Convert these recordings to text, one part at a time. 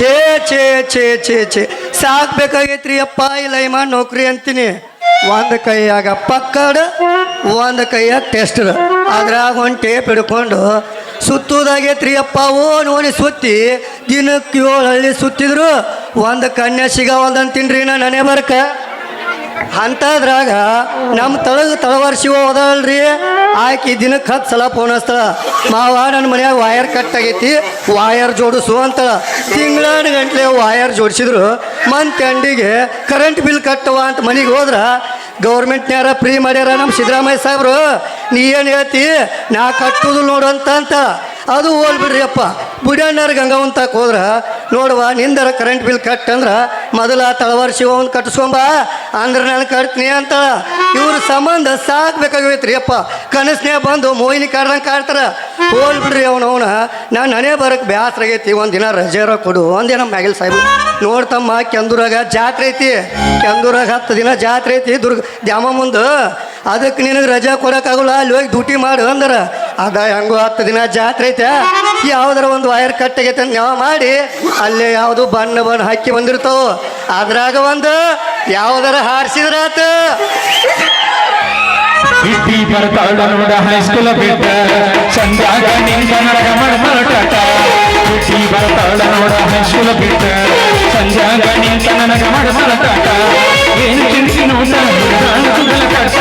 ಛೇ ಛೇ ಛೇ ಛೇ ಛೇ ಸಾಕ್ಬೇಕಾಗೈತ್ರಿ ಅಪ್ಪ ಇಲ್ಲ ಇಮ್ಮ ನೌಕರಿ ಅಂತೀನಿ. ಒಂದು ಕೈಯಾಗ ಪಕ್ಕಡ ಒಂದು ಕೈಯಾಗ ಟೆಸ್ಟರ್ ಅದ್ರಾಗ ಒಂದು ಟೇಪ್ ಹಿಡ್ಕೊಂಡು ಸುತ್ತುದಾಗೈತ್ರಿ ಅಪ್ಪ ಓಣಿ ಸುತ್ತಿ ದಿನಕ್ಕೆ 7 ಹಳ್ಳಿ ಸುತ್ತಿದ್ರು ಒಂದು ಕನ್ಯಾ ಸಿಗವಲ್ದಂತೀನ್ರಿ ನನೇ ಬರ್ಕ. ಅಂಥದ್ರಾಗ ನಮ್ಮ ತಳವರ್ಸಿ ಹೋದಲ್ರಿ ಆಕಿ ದಿನಕ್ಕೆ 10 ಸಲ ಫೋನ್ ಹಚ್ತಾಳ, ಮಾವ ನನ್ನ ಮನ್ಯಾಗ ವಾಯರ್ ಕಟ್ ಆಗೈತಿ ವಾಯರ್ ಜೋಡಿಸು ಅಂತಾಳ. ತಿಂಗಳಾನು ಗಂಟ್ಲೆ ವಾಯರ್ ಜೋಡಿಸಿದ್ರು ಮಂತ್ ಎಂಡಿಗೆ ಕರೆಂಟ್ ಬಿಲ್ ಕಟ್ಟುವ ಅಂತ ಮನೆಗೆ ಹೋದ್ರ ಗೌರ್ಮೆಂಟ್ನ್ಯಾರ ಫ್ರೀ ಮಾಡ್ಯಾರ ನಮ್ಮ ಸಿದ್ದರಾಮಯ್ಯ ಸಾಹೇಬ್ರು. ನೀ ಏನು ಹೇಳ್ತಿ ನಾ ಕಟ್ಟುದು ನೋಡು ಅಂತ ಅದು ಹೋಲ್ಬಿಡ್ರಿ ಅಪ್ಪ. ಬುಡ್ಯಾಣ್ಣಾರ ಗಂಗಾವಂತಕ್ಕೆ ಹೋದ್ರೆ ನೋಡುವ ನಿಂದರ ಕರೆಂಟ್ ಬಿಲ್ ಕಟ್ ಅಂದ್ರೆ ಮೊದಲ ತಳವಾರ ಶಿವವನ್ನು ಕಟ್ಟಿಸ್ಕೊಂಬ ಅಂದ್ರೆ ನಾನು ಕಟ್ತೀನಿ ಅಂತಾಳ. ಇವ್ರ ಸಂಬಂಧ ಸಾಕ್ಬೇಕಾಗೈತ್ರಿ ಅಪ್ಪ. ಕನಸ್ನೇ ಬಂದು ಮೋಹಿನಿ ಕಾಡ್ದಂಗೆ ಕಾಡ್ತಾರ. ಹೋಲ್ಬಿಡ್ರಿ ಅವನವನ ನಾನು ನನೇ ಬರಕ್ಕೆ ಬ್ಯಾಸ್ರ ಆಗೈತಿ, ಒಂದಿನ ರಜೆರ ಕೊಡು ಒಂದಿನ ಮ್ಯಾಗಿಲ್ ಸಾಹೇಬ್. ನೋಡ್ತಮ್ಮ ಕೆಂದೂರಾಗ ಜಾತ್ರೆ ಐತಿ, ಕೆಂದೂರಾಗ 10 ದಿನ ಜಾತ್ರೆ ಐತಿ ದುರ್ಗ ದ್ಯಾಮ ಮುಂದೆ. ಅದಕ್ಕೆ ನಿನಗೆ ರಜೆ ಕೊಡೋಕ್ಕಾಗಲ್ಲ, ಅಲ್ಲಿ ಹೋಗಿ ಡ್ಯೂಟಿ ಮಾಡು ಅಂದ್ರೆ ಅದ ಹೆಂಗೋ 10 ದಿನ ಜಾತ್ರೆ ಐತೆ ಯಾವ್ದಾರ ಒಂದು ವೈರ್ ಕಟ್ ಆಗೈತೆ ಅಂತ ನಾವು ಮಾಡಿ ಅಲ್ಲೇ ಯಾವುದು ಬಣ್ಣ ಹಾಕಿ ಬಂದಿರ್ತಾವ ಅದ್ರಾಗ ಒಂದು ಯಾವ್ದಾರ ಹಾರಿಸಿದ್ರಾತ. ಬಿಟ್ಟಿ ಬರ್ತಾಳ ನೋಡ ಹೈಸ್ಕೂಲ ಬಿಟ್ಟ ಸಂಜಾಗ ನಿಂತ ನರಗ ಮರ್ಮಟಾಟ. ಬಿಟ್ಟಿ ಬರ್ತಾಳ ನೋಡ ಹೈಸ್ಕೂಲ ಬಿಟ್ಟ ಸಂಜಾಗ ನಿಂತ ನನಗ ಮರ್ಮಟಾಟ. ಏನು ಚಿಂತೆ ನೋಡ ಹುಡುಗಾಳ ಕಟ್ಟ,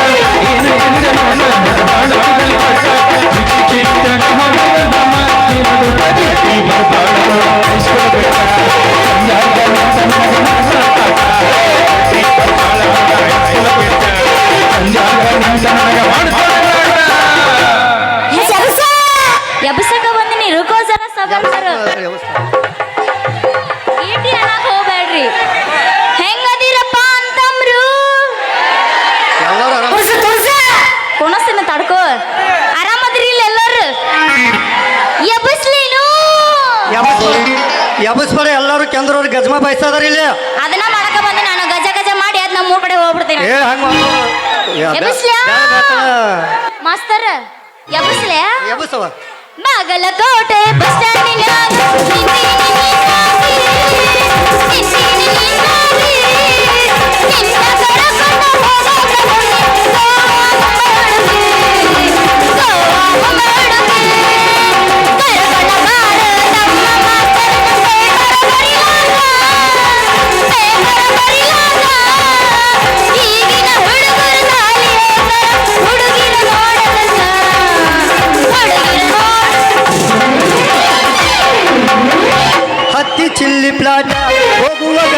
ಏನು ಚಿಂತೆ ನೋಡ ಹುಡುಗಾಳ ಕಟ್ಟ. ಬಿಟ್ಟಿ ಬರ್ತಾಳ ನೋಡ ಹೈಸ್ಕೂಲ ಬಿಟ್ಟ ಸಂಜಾಗ ನಿಂತ ನನಗ ಮರ್ಮಟಾಟ. ಎಬ್ಸಕ ಬಂದಿನಿ ರುಕೋ ಜನ ಸಗಲ್ಸರ ಈಟಿ ಅನ್ನಕ್ ಹೋಗ್ಬೇಡ್ರಿ. ಹೆಂಗದಿರಪ್ಪ ಅಂತಮ್ರು ಕೊನಸ್ತಿನ ತಡ್ಕೋ. ಆರಾಮದ್ರಿ ಇಲ್ಲ ಎಲ್ಲರೂ? ಎಬ್ಸ್ಲೇನು ಎಬಸ್ಬರ ಎಲ್ಲರೂ ಕೆಂದ್ರವ್ರು ಗಜ್ಮಾ ಬಯಸ್ತದಾರ ಇಲ್ಲಿ. ಅದನ್ನ ಮಾಡಕ ಬಂದೆ ನಾನು ಗಜ ಗಜ ಮಾಡಿ ಅದ್ ನಮ್ಮ ಊರ್ ಕಡೆ ಹೋಗ್ಬಿಡ್ತೀನಿ. ಮಾಸ್ತರ್ ಎಬ್ಸ್ಲೆ ಎಬಸವ ಬಾಗಲಕೋಟೆ ಬಸ್ ಸ್ಟ್ಯಾಂಡಿನಾಗ ಚಿಲ್ಲಿ ಪ್ಲಾಟ ಹೋಗುವಾಗ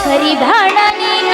ಕರಿ ಬಾಣ ನೀನ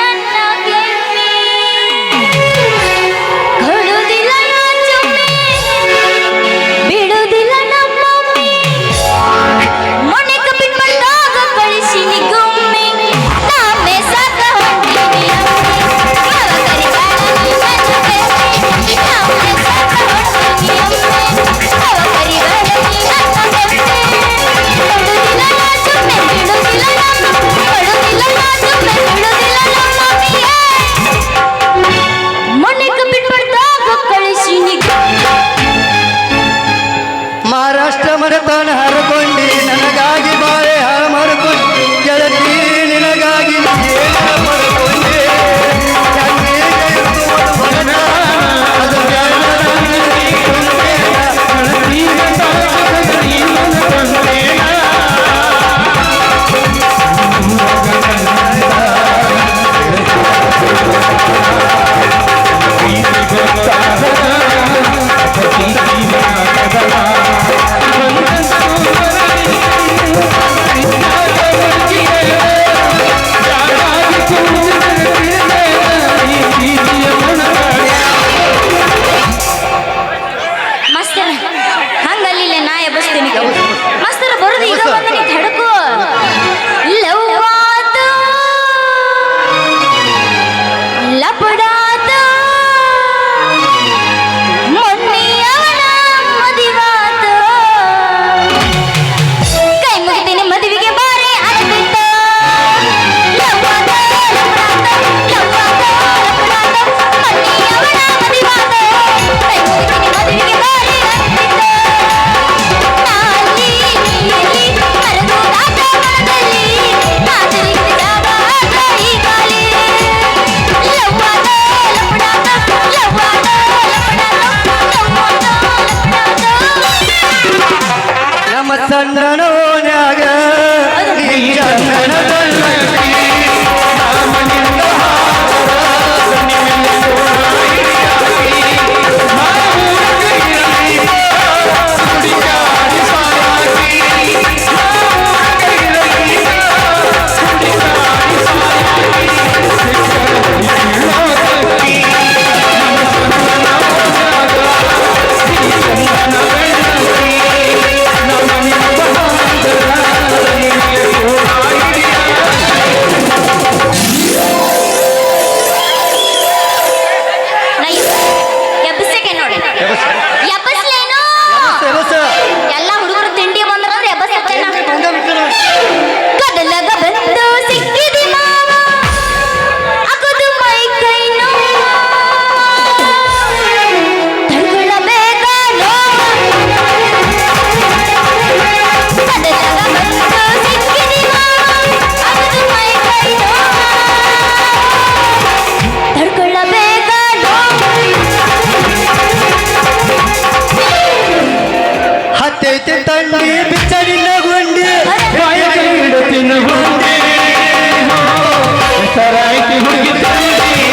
ಹುಡುಗಿ ತಂಗಿ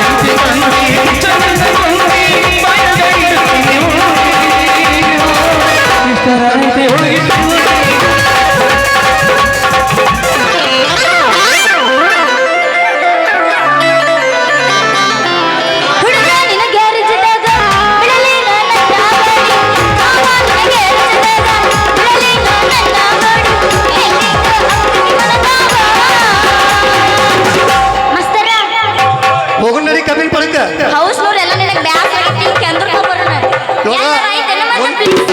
ಅತ್ಯಂತ ತಂಗಿ ಚಂದ ತಂಗಿ ಬಾಯಾಗ ಇಡ್ತೀನಿ ಇಷ್ಟರಂತೆ ಹುಡುಗಿ ತಂಗಿ ಹುಡುಗ ನಿನ ಗ್ಯಾರೇಜದಾಗ ಬಿಡಲಿಲ್ಲ ನನ್ನ ಗಾಡಿ ಮಾವ ನಿನ ಗ್ಯಾರೇಜದಾಗ ಬಿಡಲಿಲ್ಲ ನನ್ನ ಗಾಡಿ ಮಸ್ತರ ಹೋಗೋಣ ನಡಿ ಕಬ್ಬಿನ ಪಡಕ ಹೌಸ್ ನೋಡ್ ಎಲ್ಲ ನಿನಗೆ ಬ್ಯಾಸ್ ಆಗಿತ್ತು ಕೆಂದ್ರ ಬರೋಣ ಎಲ್ಲರ ಐತೆನ ಮತ್ತೆ ಪ್ಲೀಸ್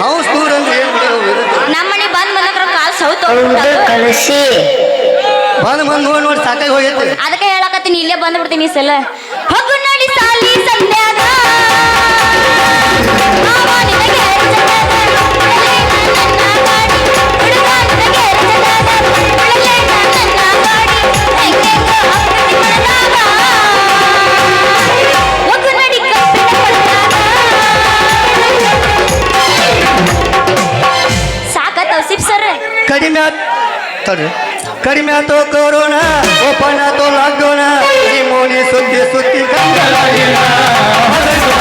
ಹೌಸ್ ಟೂರ್ ಅಂದ್ರೆ ಏನು ನಮ್ಮನೆ ಬಂದ್ ಬಂದ್ರ ಕಾಲ್ ಸೌತ್ ಕಳಿಸಿ ಬಂದು ನೋಡಿ ಸಾಕಾಗಿ ಹೋಗೈತೆ ಅದಕ್ಕೆ ಹೇಳಕತ್ತೀನಿ ಇಲ್ಲೇ ಬಂದ್ಬಿಡ್ತೀನಿ ಈ ಸಲ ಹೋಗು ನಡಿ ಸಾಲಿ ಸಂಧ್ಯಾಗ ಮಾವ ನಿನಗೆ ಎರ್ಚದಾಗ ಬಿಡಲೇನ ನನ್ನ ಗಾಡಿ ಹುಡುಗ ನಿನಗೆ ಎರ್ಚದಾಗ ಬಿಡಲೇನ ನನ್ನ ಗಾಡಿ ಹೆಂಗೆಂಗ ಹಾಕ್ಬಿಟ್ಟಿ ಮನದಾಗ ಹೋಗು ನಡಿ ಕಬ್ಬಿನ ಪಡ್ದಾಗ ಸಾಕತ್ತವ್ ಸಿಪ್ ಸರ್ ಕಡಿಮೆ ತಡ್ರಿ ಕಡಿಮೆ ಆತೋ ಕೊರೋನಾ ಓಪನ್ ಆತೋ ಲಾಕ್ಡೌನ ಈ ಮೋನಿ ಸುದ್ದಿ ಸುದ್ದಿ ಗಂಗಲಾಗಿಲ್ಲ ಹೊರಗುವ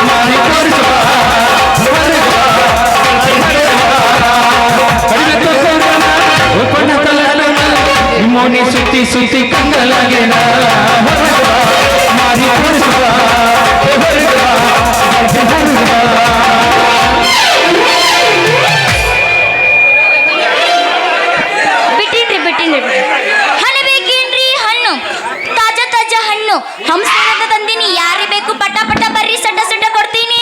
ಮಾಡಿ ತೋರಿಸುವ ಹೊರಗುವ ಕಡಿಮೆ ತೋರಿಸೋಣ ಒಪ್ಪಂದ ತಲನ ಮೋನಿ ಸುತ್ತಿ ಸುತ್ತಿ ಕಂಗಲಾಗಿಲ್ಲ ಹೊರಗುವ ಮಾಡಿ ತೋರಿಸುವ ಹೊರಗುವ ಬಿಟ್ಟಿನ್ರಿ ಹಣ್ಣು ಬೇಕೇನ್ರಿ ಹಣ್ಣು ತಾಜಾ ತಾಜಾ ಹಣ್ಣು ಹಂಸನದ ತಂದಿನಿ ಯಾರೇ ಬೇಕು ಪಟ ಪಟ ಬರ್ರಿ ಸಡ್ಡ ಸಡ್ಡ ಕೊಡ್ತೀನಿ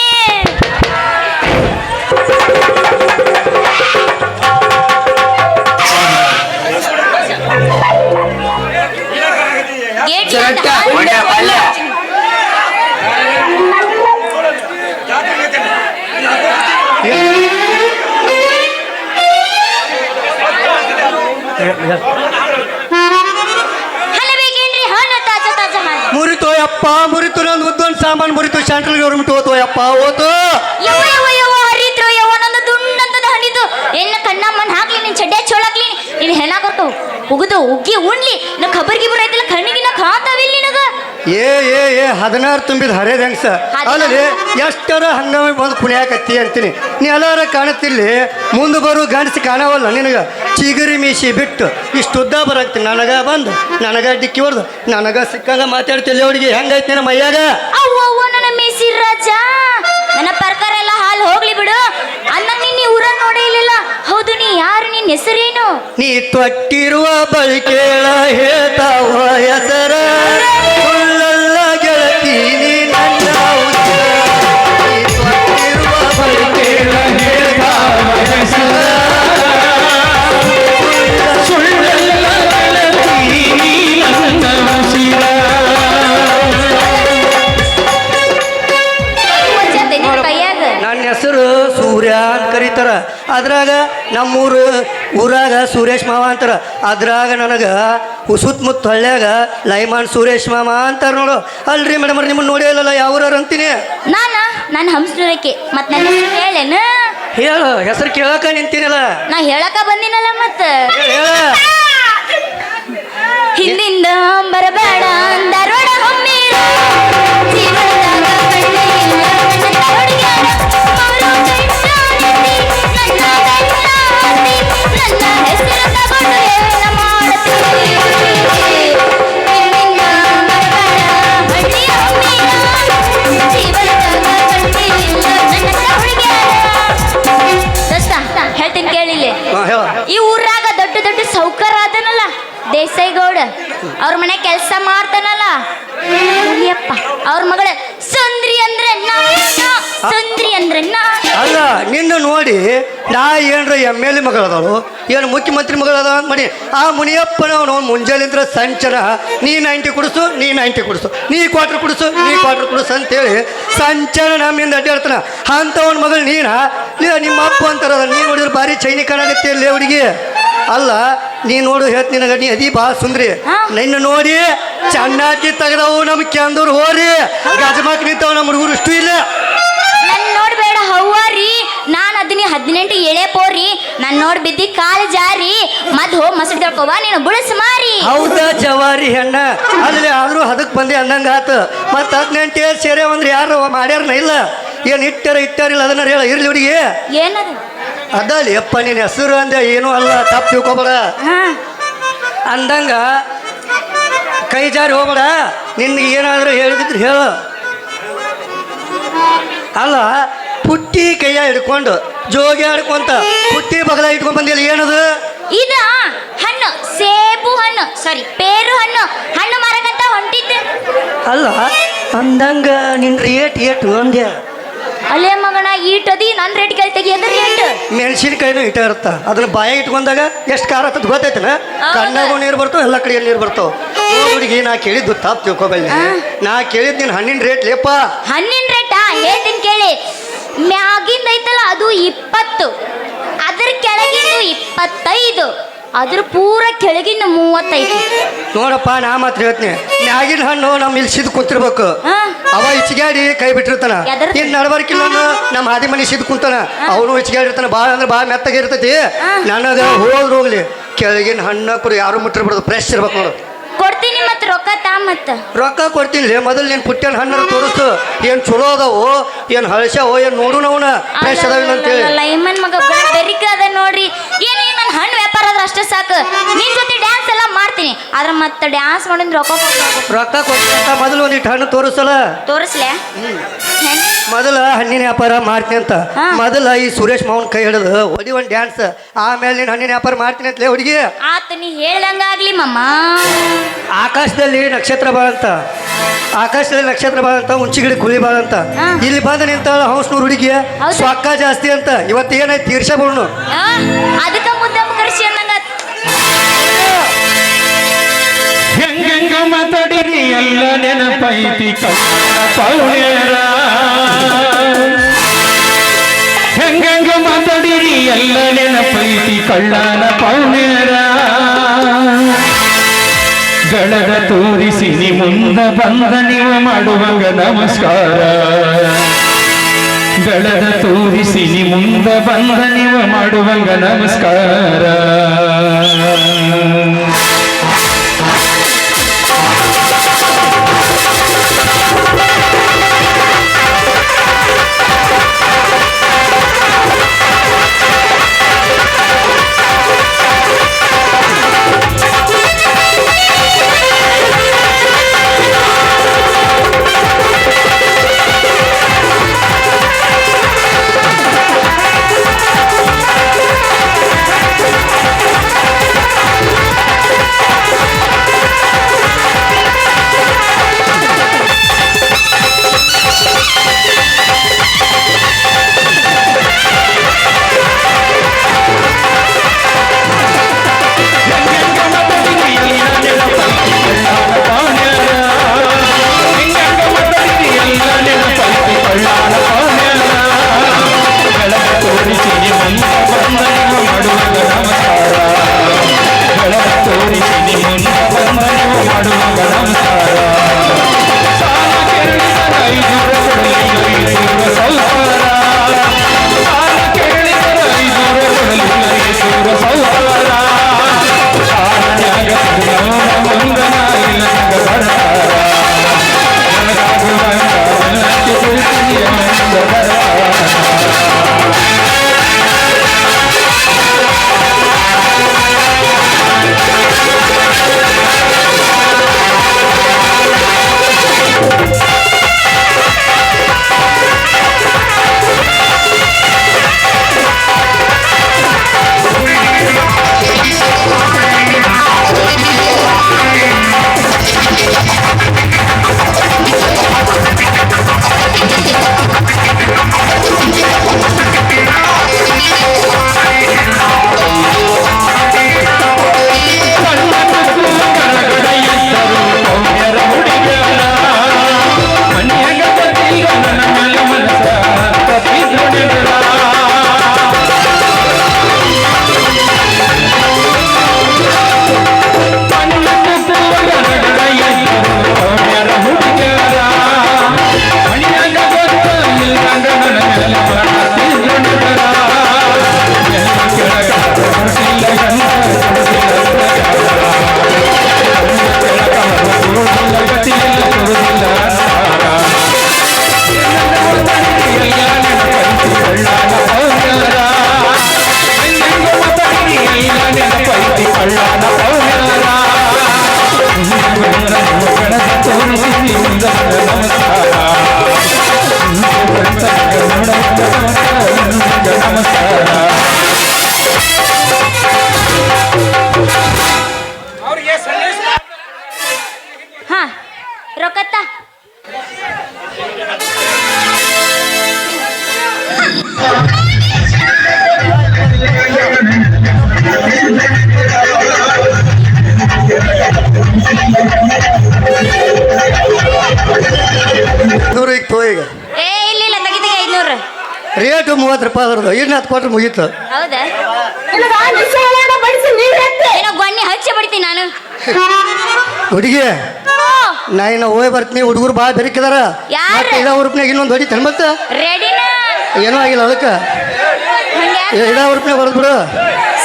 ಗೇಟ್ ಚರಟ್ಟ, ಹೊಂಡ ಪಲ್ಯ. ಹಣ್ಣು ಬೇಕೇನ್ರಿ ಹಣ್ಣು ತಾಜಾ ತಾಜಾ ಹಣ್ಣು ಮುರಿತು ಯಪ್ಪ ಮುರಿತು ನಂದು ಉದ್ದೊಂದು ಸಾಮಾನು ಮುರಿತು ಸೆಂಟ್ರಲ್ ಗೌರ್ಮೆಂಟ್ ಹೋತು ಯಪ್ಪ ಹೋತು ಯವ್ವ ಯವ್ವ ಯವ್ವ ಹರಿದ್ರು ಯವ್ವ ನಂದು ದುಂಡಂತದ ಹಣಿದು ಎನ್ನ ಕಣ್ಣಮ್ಮನ್ ಹಾಕ್ಲಿ ನಿನ್ ಚಡ್ಡೆ ಚೋಳಾಕ್ಲಿ ನಿನ್ ಹೆಣ ಕೊಟ್ಟು ಉಗಿದು ಉಗ್ಗಿ ಉಣ್ಲಿ ನಾ ಖಬರ್ ಗಿಬರ್ ಐತಿಲ್ಲ ಕಣ್ಣಿಗೆ ನಾ ಖಾತಾವಿಲ್ಲ ನಿನಗ ಏ 16 ತುಂಬಿದ ಹರೇದ ಹೆಂಗ್ಸ ಅಲ್ಲಲ್ಲಿ ಎಷ್ಟರ ಹಂಗಾಮಿ ಬಂದು ಕುಣಿಯಾಕತ್ತಿ ಅಂತೀನಿ ನೀ ಎಲ್ಲಾರ ಕಾಣುತ್ತಿಲ್ಲಿ ಮುಂದೆ ಬರೋ ಗಂಡಸಿ ಕಾಣವಲ್ಲ ನಿನಗ ಚಿಗುರಿ ಮೀಸಿ ಬಿಟ್ಟು ಇಷ್ಟು ಉದ್ದ ಬರಾಕ್ತೀನಿ ನನಗ ಬಂದು ನನಗ ಡಿಕ್ಕಿ ಹೊಡ್ದು ನನಗ ಸಿಕ್ಕಂಗ ಮಾತಾಡ್ತಿಲ್ಲ ಅವಳಿಗೆ ಹೆಂಗೈತಿ ನಿನ್ನ ಮೈಯಾಗ ಅವ್ವ ಅವ್ವ ನನ್ನ ಮೀಸಿ ರಾಜ ನನ್ನ ಪ್ರಕಾರ ಎಲ್ಲ ಹಾಲು ಹೋಗ್ಲಿ ಬಿಡು ಅನ್ನಕ್ ನೀನ್ ಊರ ನೋಡೇ ಇಲ್ಲ ಹೌದು ನೀ ಯಾರು ನಿನ್ ಹೆಸರೇನು ನೀ ತೊಟ್ಟಿರುವ ಬಳಿಕೇಳ ಹೇಳ್ತಾವ ಹೆಸರ ಸುಳ್ಳಲ್ಲ ಗೆಳತಿ ನೀ ನನ್ನ ಉಸಿರ. ನೀ ತೊಟ್ಟಿರುವ ಬಳಿಕೇಳ ಹೇಳ್ತಾವ ಹೆಸರ ಸುಳ್ಳೆಲ್ಲ ಗೆಳತಿ ನನ್ನ ಉಸಿರ. ವಜ್ಜತೆ ನಿನ್ ಕೈಯಾಗ ನನ್ನ ಹೆಸರು ಸೂರ್ಯ ಅಂತ ಕರೀತಾರ ಅದ್ರಾಗ ನಮ್ಮೂರು ಊರಾಗ ಸುರೇಶ್ ಮಾವ ಅಂತಾರ ಅದ್ರಾಗ ನನಗೆ ಸುತ್ತಮುತ್ತ ಹಳ್ಳ್ಯಾಗ ಲೈಮಾನ್ ಸುರೇಶ್ ಮಾಮ ಅಂತಾರ ನೋಡು ಅಲ್ರಿ ಮೇಡಮ್ ನಿಮ್ಮನ್ನ ನೋಡೇ ಇಲ್ಲಲ್ಲ ಯಾವ್ರಾರ ಅಂತೀನಿ ನಾನು ಹಂಸನೂರಕ್ಕೆ ಮತ್ ನನ್ನ ಹೆಸರು ಹೇಳೇನು ಹೇಳು ಹೆಸರು ಕೇಳಕ ನಿಂತೀನಲ್ಲ ನಾ ಹೇಳಕ ಬಂದಿನಲ್ಲ ಮತ್ತ ಹೇಳ ಹಿಂದಿಂದ ಬರಬೇಡ ಧಾರವಾಡ ಹೊಮ್ಮೇಳ ಜೀವನದಾಗ ಕಣ್ಣೇ ಇಲ್ಲ ನನ್ನ ಹುಡುಗ್ಯಾರ ಅವರು ಕಣ್ಣಾನೆತ್ತಿ ನನ್ನ ಕಣ್ಣಾನೆತ್ತಿ ನನ್ನ ಹೆಸರು ತಗೊಂಡು ಏನ ಮಾಡ್ತೀವಿ ಹಿಂದಿಂದ ಬರಬೇಡ ಹಳ್ಳಿಯ ಹೊಮ್ಮೇಳ ಜೀವನದಾಗ ಕಣ್ಣೇ ಇಲ್ಲ ನನ್ನ ಹುಡುಗ್ಯಾರ ದೋಸ್ತ ಹೇಳ್ತೀನಿ ಕೇಳಿಲ್ಲಿ ಹೇಳ ಈ ಊರಾಗ ದೊಡ್ಡ ದೊಡ್ಡ ಸೌಕರ್ಯ ಆದನಲ್ಲ ದೇಸಾಯಿಗೌಡ ಅವ್ರ ಮನೆ ಕೆಲಸ ಮಾಡ್ತಾನಲ್ಲ ಯಪ್ಪ ಅವ್ರ ಮಗಳ ಸುಂದ್ರಿ ಅಂದ್ರೆ ಸುಂದ್ರಿ ಅಂದ್ರೆ ಅಲ್ಲ ನಿನ್ನ ನೋಡಿ ನಾ ಏನ್ರ ಎಮ್ ಎಲ್ ಎ ಮಗಳದಾಳು ಏನು ಮುಖ್ಯಮಂತ್ರಿ ಮಗಳದ ಮನಿ ಆ ಮುನಿಯಪ್ಪನ ಅವನು ಮುಂಜಾನಿಂದ ಸಂಚನ ನೀ 90 ಕೊಡಿಸು ನೀ 90 ಕೊಡಿಸು ನೀ ಕ್ವಾರ್ಟರ್ ಕೊಡಿಸು ನೀ ಕ್ವಾರ್ಟರ್ ಕೊಡಿಸು ಅಂತೇಳಿ ಸಂಚನ ನಮ್ಮಿಂದ ಅಡ್ಡಾಡ್ತಾನ ಅಂಥವನ ಮಗಳು ನೀನ ಇಲ್ಲ ನಿಮ್ಮ ಅಪ್ಪ ಅಂತಾರ ನೀ ನೋಡಿದ್ರೆ ಭಾರಿ ಚೈನಿ ಕಾಣಾಗತ್ತೆ ಇಲ್ಲಿ ಹುಡುಗಿ ಅಲ್ಲ ನೀ ನೋಡು ಹೇಳ್ತ ನಿನಗ ನೀ ಅದಿ ಭಾಳ ಸುಂದ್ರಿ ನಿನ್ನ ನೋಡಿ ಚೆನ್ನಾಗಿ ತೆಗೆದವು ನಮ್ಮ ಕ್ಯಾಂದೂರು ಹೋರಿ ಗಜಮಾಕ್ ನಿಂತವ ನಮ್ಮ ಹುಡುಗರು ಇಷ್ಟು ಇಲ್ಲ ನನ್ ನೋಡ್ಬೇಡ ಹವ್ವಾರಿ ನಾನು ಅದನ್ನ ನೀ 18 ಎಳೆ ಪೋರಿ ನಾನು ನೋಡಿ ಬಿದ್ದಿ ಕಾಲು ಜಾರಿ ಮದ್ ಹೋಗಿ ಮಸಡಿ ತೊಳ್ಕೊವ ನೀನು ಬುಳಸ್ ಮಾರಿ. ಹೌದಾ ಜವಾರಿ ಹೆಣ್ಣ ಅಲ್ಲಿ ಆದ್ರೂ ಅದಕ್ಕೆ ಬಂದೆ ಅಂದಂಗ ಆತು. ಮತ್ತ 18 ಏಜ್ ಸೇರೆ ಅಂದ್ರೆ ಯಾರು ಮಾಡ್ಯಾರನ ಇಲ್ಲ ಏನ್ ಇಟ್ಟಾರಿಲ್ಲ ಅದನ್ನ ಹೇಳ ಇರ್ಲಿ ಹುಡುಗಿ. ಏನದು ಅದಲ್ಲಿ ಅಪ್ಪ ನಿನ್ನ ಹೆಸರು ಅಂದೆ ಏನೂ ಅಲ್ಲ, ತಪ್ಪು ತಿಳ್ಕೊಬೇಡ. ಹಾ ಅಂದಂಗ ಕೈ ಜಾರಿ ಹೋಗ್ಬೇಡ. ನಿನ್ಗೆ ಏನಾದರೂ ಹೇಳಿದ್ರು ಹೇಳು. ಅಲ್ಲ ಪುಟ್ಟಿ ಕೈಯ ಹಿಡ್ಕೊಂಡು ಜೋಗಿ ಆಡ್ಕೊಂತ ಪುಟ್ಟಿ ಬಗಲ ಇಟ್ಕೊಂಡ್ ಬಂದಿಲ್ಲ ಏನದು? ಇದ ಹಣ್ಣು ಸೇಬು ಹಣ್ಣು ಸಾರಿ ಪೇರು ಹಣ್ಣು ಹಣ್ಣು ಮಾರಕಂತ ಹೊಂಟಿದ್ದೆ. ಅಲ್ಲ ಅಂದಂಗ ನಿನ್ ಏಟು ಅಂದ್ಯ. ಅಲ್ಲೇ ಮಗನ ಈಟದಿ ನನ್ನ ರೇಟ್ ಕೇಳ್ತೆಗಿ ಅದ್ರ ರೇಟ್. ಮೆಣಸಿನಕಾಯಿನೂ ಇಟ್ಟ ಇರುತ್ತ ಅದನ್ನ ಬಾಯ ಇಟ್ಕೊಂಡಾಗ ಎಷ್ಟು ಖಾರ ಆತದ ಗೊತ್ತೈತನ? ಕಣ್ಣಾಗೂ ನೀರು ಬರ್ತಾವ ಎಲ್ಲ ಕಡೆ ನೀರು ಬರ್ತಾವ. ಹುಡುಗಿ ನಾ ಕೇಳಿದ್ದು ತಪ್ಪು ತಿಳ್ಕೊಬೇಡ. ನಾ ಕೇಳಿದ್ ನೀನ್ ಹಣ್ಣಿನ ರೇಟ್ ಲೇಪ. ಹಣ್ಣಿನ ರೇಟಾ ಹೇಳ್ತೀನಿ ಕೇಳಿ. ಮ್ಯಾಗಿಂದ ಐತಲ್ಲ ಅದು 20, ಅದ್ರ ಕೆಳಗಿಂದು 25, ಅದ್ರ ಪೂರ ಕೆಳಗಿನ 35. ನೋಡಪ್ಪ ನಾ ಮಾತ್ರ ಹೇಳ್ತೀನಿ, ಮ್ಯಾಗಿನ ಹಣ್ಣು ನಮ್ಮ ಇಲ್ಲಿ ಸಿದ್ ಕುಂತಿರ್ಬೇಕು. ಅವ ಇಚ್ಚಿಗಾಡಿ ಕೈ ಬಿಟ್ಟಿರ್ತಾನ. ಇನ್ ನಡ್ಬರ್ಕಿಲ್ಲ ನಮ್ಮ ಹಾದಿ ಮನೆ ಸಿದ್ ಕುಂತಾನ, ಅವನು ಇಚ್ಚಿಗಾಡಿರ್ತಾನ. ಭಾಳ ಅಂದ್ರೆ ಭಾಳ ಮೆತ್ತಗಿರ್ತೈತಿ. ನನಗ ಹೋಗ್ಲಿ ಕೆಳಗಿನ ಹಣ್ಣು ಕೂಡ ಯಾರು ಮುಟ್ಟಿರ್ಬಾರ್ದು, ಫ್ರೆಶ್ ಇರ್ಬೇಕು ನೋಡು. ಕೊಡ್ತೀನಿ ಮತ್ ರೊಕ್ಕ ತಾ ಮತ್ತ. ರೊಕ್ಕ ಕೊಡ್ತೀನಿ ಮೊದಲು ನೀನು ಪುಟ್ಟನ ಹಣ್ಣನ್ನು ತೋರಿಸು. ಏನು ಚಲೋ ಅದಾವು, ಏನು ಹಳಸ್ಯಾವೋ, ಏನು ನೋಡು ನಾವುನ ಫ್ರೆಶ್ ಅದಾವಿಲ್ಲ ಅಂತೇಳಿ. ಲೈಮನ್ ಮಗ ಬೆರಿಕ ಅದ ನೋಡ್ರಿ. ಏನು ನನ್ನ ಹಣ್ಣು ವ್ಯಾಪಾರ ಆದ್ರೆ ಅಷ್ಟೇ ಸಾಕು. ನಿನ್ ಜೊತೆ ಡ್ಯಾನ್ಸ್ ಎಲ್ಲ ಮಾಡ್ತೀನಿ, ಆದ್ರೆ ಮತ್ತೆ ಡ್ಯಾನ್ಸ್ ಮಾಡಿದ್ರೆ ರೊಕ್ಕ ಕೊಡ್ತೀನಿ. ಮೊದಲು ಒಂದಿಟ್ಟು ಹಣ್ಣು ತೋರಿಸಲ್ಲ. ತೋರಿಸ್ಲೆ ಮೊದಲ ಹಣ್ಣಿನ ವ್ಯಾಪಾರ ಮಾಡ್ತೀನಿ ಅಂತ ಮೊದಲ ಈ ಸುರೇಶ್ ಮಾವನ್ ಕೈ ಹಿಡಿದು ಹೊಡಿ ಒಂದು ಡ್ಯಾನ್ಸ್, ಆಮೇಲೆ ನೀನು ಹಣ್ಣಿನ ವ್ಯಾಪಾರ ಮಾಡ್ತೀನಿ ಅಂತಲೇ ಹುಡುಗಿ. ಆತ ನೀ ಹೇಳ್ದಂಗಾಗ್ಲಿ ಮಮ್ಮ. ಆಕಾಶದಲ್ಲಿ ನಕ್ಷತ್ರ ಬಾಳಂತ, ಆಕಾಶದಲ್ಲಿ ನಕ್ಷತ್ರ ಬಾಳಂತ, ಉಂಚಿ ಗಿಡ ಕುಳಿ ಬಾಳಂತ. ಇಲ್ಲಿ ಬಂದ ನಿಂತಾಳ ಹೌಸ್ನೂರು ಹುಡುಗಿ ಸ್ವಕ್ಕ ಜಾಸ್ತಿ ಅಂತ. ಇವತ್ತು ಏನಾಯ್ತು ತೀರ್ಷ ಬಿಡ್ನು. ಅದಕ್ಕ ಮುದ್ದೆ ಕರ್ಸಿ ಅನ್ನಂಗ ಹೆಂಗ ಮಾತಾಡಿರಿ ಎಲ್ಲ ನೆನಪೈತಿ ಪೌಣ್ಯರ. ಹೆಂಗ ಮಾತಾಡಿರಿ ಎಲ್ಲ ನೆನಪೈತಿ ಕಳ್ಳನ ಪೌಣ್ಯರ. ಗಳಗ ತೋರಿಸಿ ನಿ ಮುಂದ ಬಂದ ನೀವು ಮಾಡುವಾಗ ನಮಸ್ಕಾರ. ಗಳಗ ತೋರಿಸಿ ನಿ ಮುಂದ ಬಂದ ನೀವು ಮಾಡುವಾಗ ನಮಸ್ಕಾರ. ನಮಸ್ಕಾರ. ಹಾ ರೊಕ್ಕತ್ತ ನೂರು ಈಗ ತೋ ಈಗ ಏ ಇಲ್ಲ ತೆಗಿತೆಗೆ 500. ರೇಟು 30 ರೂಪಾಯಿ ಅದ್ರದ್ದು ಇನ್ನು 10 ಕೊಟ್ರೆ ಮುಗೀತು. ಹೌದಾ ಏನೋ ಗೊಣ್ಣಿ ಹಚ್ಚಿ ಬಿಡ್ತೀನಿ ನಾನು. ಹುಡುಗಿ ನಾ ಇನ್ನು ಹೋಗಿ ಬರ್ತೀನಿ. ಹುಡುಗರು ಭಾಳ ಬೆರಕಿದಾರ. ಯಾರು? ಮತ್ತೆ ಇದ ಉರುಪ್ನಾಗ ಇನ್ನೊಂದು ಹೊಡಿತಾನೆ ಮತ್ತೆ ರೆಡಿನಾ ಏನೂ ಆಗಿಲ್ಲ ಅದಕ್ಕೆ ಹಂಗೆ ಇದ ಉರುಪ್ನಾಗ ಹೊಡೆದ್ ಬಿಡು.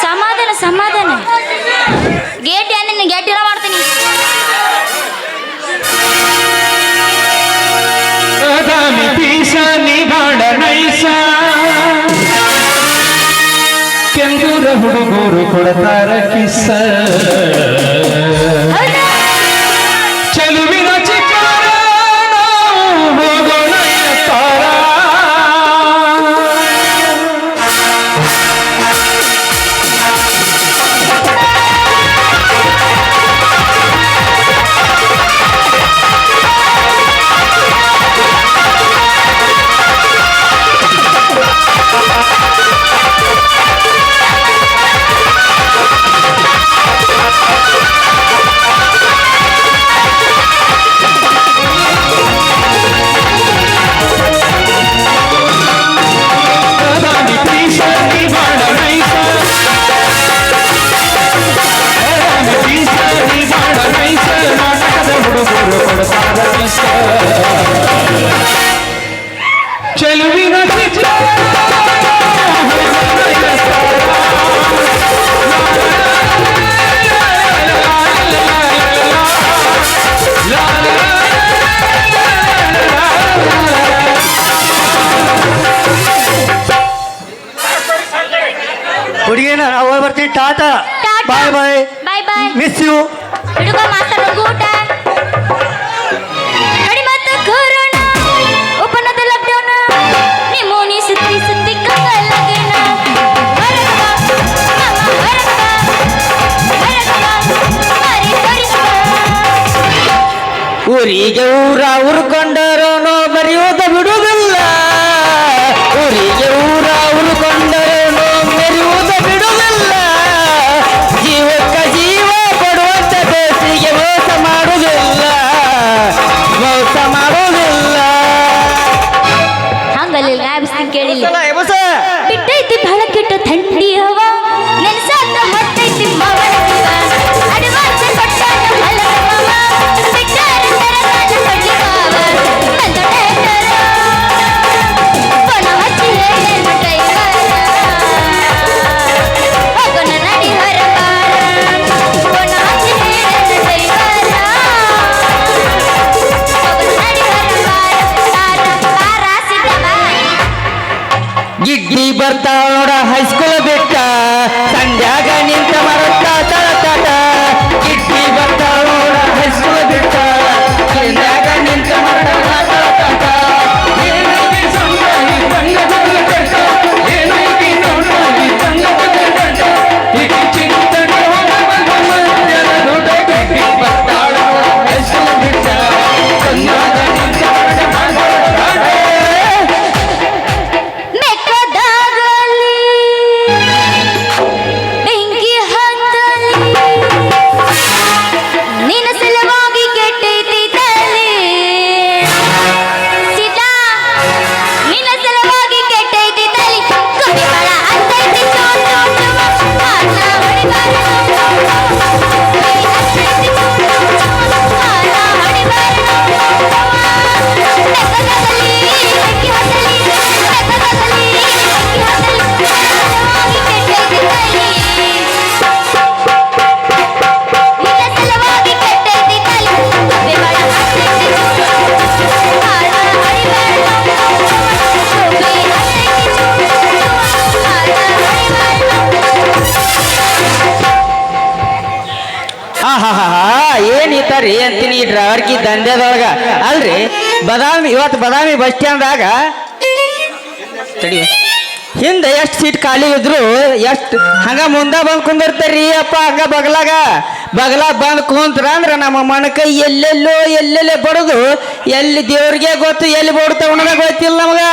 ಸಮಾಧಾನ ಗೇಟ್ ಏನಿನ್ನ ಗೇಟ್ ಇಲ್ಲ ಮಾಡ್ತೀನಿ. ಬಾದಾಮಿ ಪೀಸ ನೀ ಬಾಡ ನೈಸ ಕೆಂಗೂರ ಹುಡುಗರು ಕೊಡ್ತಾರ ಕಿಸ್ಸ ಚೆಲುವಿನ ಚಿಕ್ಕಾರ ನಾವು ಹೋಗೋಣ ಎತ್ತಾರ. ಬಾದಾಮಿ ಪೀಸ ನೀ ಬಾಡ ನೈಸ ಬಾದಾಮಿ ಪೀಸ ನೀ ಬಾಡ ನೈಸ ನಾಟಕದ ಹುಡುಗರು ಕೊಡ್ತಾರ ಕಿಸ್ಸ ಚೆಲುವಿನ ಚಿಕ್ಕಾರ ಹುಡುಗಿನ ನಾವು ಹೋಗಿ ಬರ್ತೀನಿ. ಟಾಟಾ ಬಾಯ್ ಬಾಯ್ ಬಾಯ್ ಮಿಸ್ ಯು. ಹಿಡುಗ ಮಾತಾಡೋ ಊಟ ಕಡಿಮತ್ತ ಕೊರೋನಾ ಓಪನ್ ದ ಲಾಕ್ಡೌನ್ ನಿಮೋನಿ ಸುತ್ತಿ ಕಲ್ಲಗೇನ ಊರಿಗೆ ಊರ ಉರ್ಕೊಂಡರೋನು ಬರೆಯುವುದ ಬಿಡುವುದಿಲ್ಲ. ಊರಿಗೆ ಊರ ಉರ್ಕೊಂಡರೋನು ಮೆರೆಯುವುದ ಬಿಡುವುದಿಲ್ಲ. ಜೀವಕ್ಕ ಜೀವ ಕೊಡುವಂತ ದೇಶಿಗೆ ಮೋಸ ಮಾಡುವುದಿಲ್ಲ. ಹಂಗಲ್ಲ ನಾ ಕೇಳಿಲ್ಲ ಬಿಟ್ಟೈತಿ ಬಹಳ ಕೆಟ್ಟ ಥಂಡಿ ಹವ ನೆನ್ಸಾತ ಹೊತ್ತೈತಿ ಮವನ ಜೀವ ಅಡ್ವಾನ್ಸ್ ಕೊಟ್ಟಾನ ಮಲಗ ಮವ ಬಿಟ್ಟಾರ ತರಗಾಲ ಕೊಡ್ಲಿ ಮಾವ ನಂದು ಡೇಟರ ಫೋನ ಹಚ್ಚಿ ಹೇಳೇನ ಡ್ರೈವರ ಹೋಗೋಣ ನಡಿ ಹೊರಬಾರ ಫೋನ ಹಚ್ಚಿ ಹೇಳೇನ ಡ್ರೈವರ ಹೋಗೋಣ ನಡಿ ಹೊರಬಾರ ಪಾರಾಸಿಟಮ ಗಿಡ್ಡಿ ಬರ್ತಾವ ನೋಡ ಹೈಸ್ಕೂಲ್ ಬಿಟ್ಟ ಸಂಧ್ಯಾಗ ನಿಂತ ಮರತ್ತ ತಳತಾಟ. ಗಿಡ್ಡಿ ಬರ್ತಾವ ನೋಡ ಹೈಸ್ಕೂಲ್ ಬಿಟ್ಟ ಸಂಧ್ಯಾಗ ನಿಂತ ಮರತ್ತ ತಳತಾಟ. ಏನಾಗಿ ಸಂಭ್ರಮಿ ತಂಗದಲ್ಲಿ ಕಟ್ಟ ಏನಾಗಿ ನೋಡಾಗಿ ತಂಗದಲ್ಲಿ ಕಟ್ಟ ಈ ಚಿಂತನೆ ಮಧ್ಯದ ದೊಡ್ಡ ಗಟ್ಟಿ ಬರ್ತಾಳ ಹೆಸರು ಬಿಟ್ಟ ಸಂಗಾದ ನಿಂತ ಮೆಕ್ಕದಾಗಲಿ ಬೆಂಕಿ ಹತ್ತಲಿ ನಿನ್ನ ಸಲುವಾಗಿ ಕೆಟ್ಟೈತಿ ತಲೆ ಸೀತಾ ನಿನ್ನ ಸಲುವಾಗಿ ಕೆಟ್ಟೈತಿ ತಲೆ ಕುಡಿಬಳ ಹತ್ತೈತಿ ಚೋಟು ಕಾಲ ಹೊಡಿಬಾರ ಹತ್ತೈತಿ ಚೋಟು ಕಾಲ ಹೊಡಿಬಾರ ಮೆಕ್ಕದಾಗಲಿ ಬೆಂಕಿ ಹತ್ತಲಿ ಮೆಕ್ಕದಾಗಲಿ ಬೆಂಕಿ ಹತ್ತಲಿ ಸಲುವಾಗಿ ಕೆಟ್ಟೈತಿ ತಲೆ ನಿನ್ನ ಸಲುವಾಗಿ ಕೆಟ್ಟೈತಿ ತಲೆ ಕುಡಿಬಳ ಹತ್ತೈತಿ ಚೋಟು ಕಾಲ ಹೊಡಿಬಾರ ಹತ್ತೈತಿ ಚೋಟು ಕಾಲ ಏನಿತ್ತಾರಿ ಅಂತೀನಿ ಈ ಡ್ರೈವರ್ಗಿ ದಂಧೆದೊಳಗ. ಅಲ್ರಿ ಇವತ್ತು ಬದಾಮಿ ಬಸ್ ಸ್ಟ್ಯಾಂಡ್ದಾಗ ತಡಿ ಹಿಂದೆ ಎಷ್ಟು ಸೀಟ್ ಖಾಲಿ ಇದ್ರು ಎಷ್ಟು ಹಂಗ ಮುಂದೆ ಬಂದು ಕುಂದಿರ್ತಾರ್ರಿ ಅಪ್ಪ ಹಂಗ ಬಗಲಾಗ ಬಂದು ಕುಂತ್ರ ಅಂದ್ರೆ ನಮ್ಮ ಮಣಕೈ ಎಲ್ಲೆಲ್ಲೇ ಬಡದು ಎಲ್ಲಿ ದೇವ್ರಿಗೆ ಗೊತ್ತು ಎಲ್ಲಿ ಬಡ್ತಾವ ಅನ್ನೋದಾಗ ಗೊತ್ತಿಲ್ಲ ನಮಗ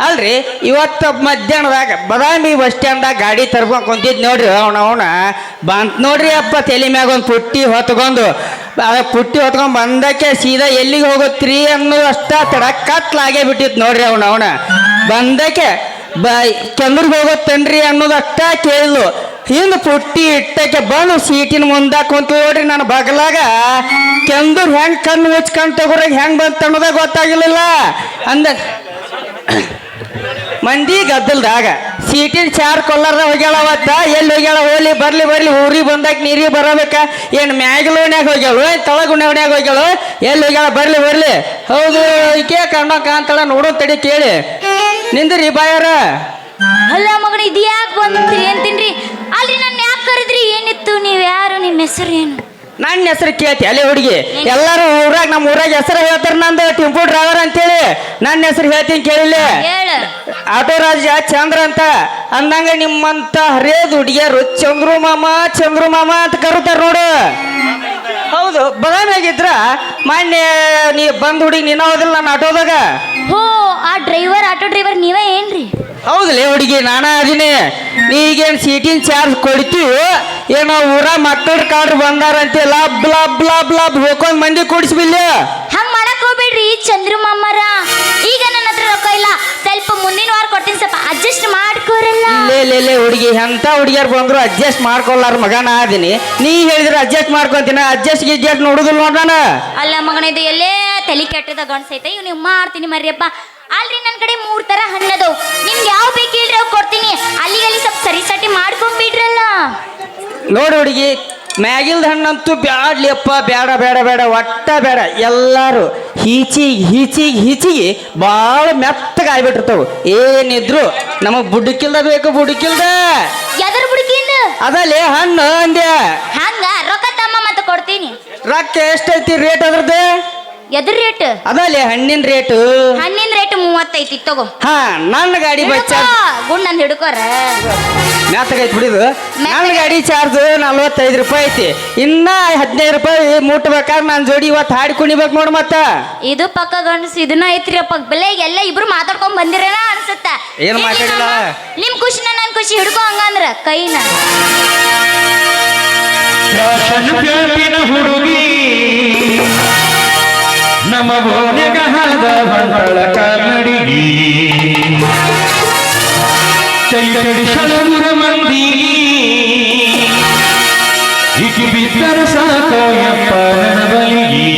ಅಲ್ರಿ ಇವತ್ತು ಮಧ್ಯಾಹ್ನದಾಗ ಬದಾಮಿ ಬಸ್ ಸ್ಟ್ಯಾಂಡ್ದಾಗ ಗಾಡಿ ತರ್ಕೊಂಡು ಕುಂತಿದ್ ನೋಡ್ರಿ ಅವನ ಬಂತ ನೋಡ್ರಿ ಅಪ್ಪ ತಲೆ ಮ್ಯಾಗ ಒಂದು ಪುಟ್ಟಿ ಹೊತ್ಕೊಂಡು ಪುಟ್ಟಿ ಹೊತ್ಕೊಂಡು ಬಂದಕ್ಕೆ ಸೀದಾ ಎಲ್ಲಿಗೆ ಹೋಗುತ್ತೀರಿ ಅನ್ನೋದು ಅಷ್ಟ ಕತ್ಲಾಗೇ ಬಿಟ್ಟಿತ್ತು ನೋಡ್ರಿ ಅವನ ಬಂದಕ್ಕೆ ಚಂದ್ರಿಗೆ ಹೋಗುತ್ತೇನ್ರಿ ಅನ್ನೋದು ಅಷ್ಟ ಕೇಳಿದ್ಲು ಹಿಂದೆ ಪುಟ್ಟಿ ಇಟ್ಟಕ್ಕೆ ಬಂದು ಸೀಟಿನ ಮುಂದೆ ಕುಂತು ನೋಡ್ರಿ ನನ್ನ ಬಗಲಾಗ ಚಂದ್ರ ಹೆಂಗ್ ಕಣ್ಣು ಮುಚ್ಕೊಂಡು ತಗೋರಾಗ ಹೆಂಗ್ ಬಂತ ಅನ್ನೋದಾಗ ಗೊತ್ತಾಗಿರ್ಲಿಲ್ಲ ಅಂದ ಮಂದಿ ಗದ್ದಲ್ದಾಗ ಸೀಟಿನ ಚಾರ್ ಕೊಲ್ಲಾರ್ದ ಹೋಗ್ಯಾಳ ಅವತ್ತ ಎಲ್ಲಿ ಹೋಗ್ಯಾಳ ಹೋಗ್ಲಿ ಬರ್ಲಿ ಊರಿಗೆ ಬಂದಾಗ ನೀರಿಗೆ ಬರಬೇಕ ಏನು ಮ್ಯಾಗಿಲ ಓಣ್ಯಾಗ ಹೋಗ್ಯಾಳು ಏನು ತಳಗುಣ್ಣ ಓಣ್ಯಾಗ ಹೋಗ್ಯಾಳು ಎಲ್ಲಿ ಹೋಗ್ಯಾಳ ಬರ್ಲಿ ಹೌದು ಈಕೆ ಕಣ್ಣ ಕಾಂತಳ ನೋಡೋ ತಡಿ ಕೇಳಿ ನಿಂದ್ರಿ ಬಾಯಾರ ಅಲ್ಲ ಮಗನ ಇದು ಯಾಕೆ ಬಂದ್ರಿ ಅಂತೀನ್ರಿ ಅಲ್ರಿ ನನ್ನ ಯಾಕೆ ಕರೆದ್ರಿ ಏನಿತ್ತು ನೀವು ಯಾರು ನಿಮ್ಮ ಹೆಸರು ಏನು ನನ್ನ ಹೆಸರು ಕೇಳ್ತಿ ಅಲ್ಲಿ ಹುಡುಗಿ ಎಲ್ಲರೂ ನಮ್ಮ ಊರಾಗ ಹೆಸರು ಹೇಳ್ತಾರ ನಂದು ಟೆಂಪೋ ಡ್ರೈವರ್ ಅಂತೇಳಿ ನನ್ನ ಹೆಸರು ಹೇಳ್ತೀನಿ ಕೇಳಿಲ್ಲ ಹೇಳು ಆಟೋ ರಾಜ ಚಂದ್ರ ಅಂತ ಅಂದಂಗ ನಿಮ್ಮಂತ ಹರಿಯೋದು ಹುಡುಗಿಯರು ಚಂದ್ರು ಮಾಮ ಅಂತ ಕರುತ್ತಾರ ನೋಡು ಹೌದು ಬದಾಮಿಯಾಗಿದ್ರ ಮಾನ್ಯ ನೀ ಬಂದ್ ಹುಡುಗಿ ನೀನ ಹೋದಿಲ್ಲ ನನ್ನ ಆಟೋದಾಗ ಹೋ ಆ ಆಟೋ ಡ್ರೈವರ್ ನೀವೇ ಏನ್ರಿ ಹೌದಲೇ ಹುಡುಗಿ ನಾನ ಅದೀನಿ ನೀಗೇನು ಸೀಟಿನ ಚಾರ್ಜ್ ಕೊಡ್ತೀವಿ ಏನೋ ಊರ ಮಕ್ಕಳ ಕಾಡ್ರು ಬಂದಾರಂತೆ ಲಾಬ್ ಹೋಕೊಂಡ್ ಮಂದಿ ಕೂಡಿಸ್ಬಿಲ್ಲ ಹಂಗ್ ಮಾಡಕ್ ಹೋಗ್ಬೇಡ್ರಿ ಚಂದ್ರು ಮಾಮರ ಈಗ ನನ್ನ ಹತ್ರ ರೊಕ್ಕ ಇಲ್ಲ ಸ್ವಲ್ಪ ಮುಂದಿನ ವಾರ ಕೊಡ್ತೀನಿ ಸ್ವಲ್ಪ ಅಡ್ಜಸ್ಟ್ ಮಾಡ್ಕೋರಲ್ಲ ಲೇ ಹುಡುಗಿ ಎಂತ ಹುಡುಗಿಯರು ಬಂದ್ರು ಅಡ್ಜಸ್ಟ್ ಮಾಡ್ಕೊಲ್ಲಾರ ಮಗನ ಅದೀನಿ ನೀ ಹೇಳಿದ್ರೆ ಅಡ್ಜಸ್ಟ್ ಮಾಡ್ಕೊಂತೀನಿ ಅಡ್ಜಸ್ಟ್ ನೋಡುದಿಲ್ಲ ನೋಡೋಣ ಅಲ್ಲ ಮಗನ ಇದು ಎಲ್ಲೇ ತಲೆ ಕೆಟ್ಟದ ಗಣಸೈತೆ ಇವ್ ನೀವು ಮಾಡ್ತೀನಿ ಮರ್ರಿಯಪ್ಪ ಅಲ್ರಿ ನನ್ನ ಕಡೆ 3 ತರ ಹಣ್ಣದವು ನಿಮ್ಗೆ ಯಾವ ಬೇಕು ಹೇಳ್ರಿ ಅವ್ ಕೊಡ್ತೀನಿ ಅಲ್ಲಿ ಸ್ವಲ್ಪ ಸರಿ ಮಾಡ್ಕೊಂಡ್ಬಿಡ್ರಲ್ಲ ನೋಡಿ ಹುಡುಗಿ ಮ್ಯಾಗಿಲ್ದ ಹಣ್ಣಂತೂ ಬ್ಯಾಡ್ಲಿಯಪ್ಪ ಬೇಡ ಒಟ್ಟ ಬೇಡ ಎಲ್ಲಾರು ಹೀಚಿಗೆ ಭಾಳ ಮೆತ್ತಗ ಆಗ್ಬಿಟ್ಟಿರ್ತಾವ ಏನಿದ್ರು ನಮಗ್ ಬುಡಕಿಲ್ದ ಬೇಕು ಎದರ್ ಬುಡಕಿಂದ ಅದಲ್ಲೇ ಹಣ್ಣು ಅಂದ್ಯ ಹಂಗ ರೊಕ್ಕ ತಮ್ಮ ಮತ್ತೆ ಕೊಡ್ತೀನಿ ರೊಕ್ಕ ಎಷ್ಟೈತಿ ರೇಟ್ ಅದ್ರದ್ದು ಎದ್ರ ರೇಟ್ ಅದಲ್ಲೇ ಹಣ್ಣಿನ ರೇಟು 35 ತಗೋ ಹಾ ನನ್ನ ಗಾಡಿ ಬಚ್ಚ ಗುಂಡ್ ಹಿಡ್ಕೋರ ಮ್ಯಾತಗೈತಿ ಬಿಡಿದು ನನ್ನ ಗಾಡಿ ಚಾರ್ಜ್ 45 ರೂಪಾಯಿ ಐತಿ ಇನ್ನ 15 ರೂಪಾಯಿ ಮುಟ್ಬೇಕಾದ್ರೆ ನಾನು ಜೋಡಿ ಇವತ್ತು ಹಾಡಿ ಕುಣಿಬೇಕು ನೋಡು ಮತ್ತ ಇದು ಪಕ್ಕ ಗಣಸು ಇದನ್ನ ಐತ್ರಿ ಅಪ್ಪ ಬೆಲೆ ಎಲ್ಲ ಇಬ್ರು ಮಾತಾಡ್ಕೊಂಡ್ ಬಂದಿರೇನ ಅನ್ಸುತ್ತ ಏನ್ ಮಾತಾಡಿಲ್ಲ ನಿಮ್ ಖುಷಿನ ನನ್ ಖುಷಿ ಹಿಡ್ಕೊ ಹಂಗಂದ್ರ ಕೈನ ಹುಡುಗಿ ನಮ್ಮ ಬೋನೆಗ ಹದ ಬಂಡಳ ಕನ್ನಡಿಗಿ ಚೈತಡಿ ಶಳಮುರ ಮಂದಿ ಇಕಿ ಬಿತ್ತರ ಸಾಕೋ ಯಪ್ಪ ನನ್ನ ಬಲಿಗಿ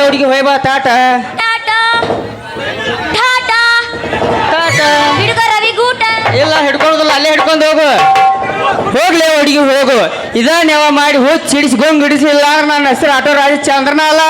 ಹುಡುಗಿ ಹೋಯ್ ಬಾ ತಾಟ ಟಾಟಾ ಟಾಟಾ ತಾಟ ಹಿಡ್ಕೋ ರವಿ ಗೂಟ ಇಲ್ಲ ಹಿಡ್ಕೊಳ್ಳೋದಿಲ್ಲ ಅಲ್ಲೇ ಹಿಡ್ಕೊಂಡು ಹೋಗು ಹೋಗ್ಲೇ ಹುಡುಗಿ ಹೋಗು ಇದ ನೆವ ಮಾಡಿ ಹೋಗಿ ಚಿಡಿಸಿ ಗೊಂಗ್ ಹಿಡಿಸಿಲ್ಲ ನನ್ನ ಹೆಸರು ಆಟೋ ರಾಜಚಂದ್ರನ ಅಲ್ಲ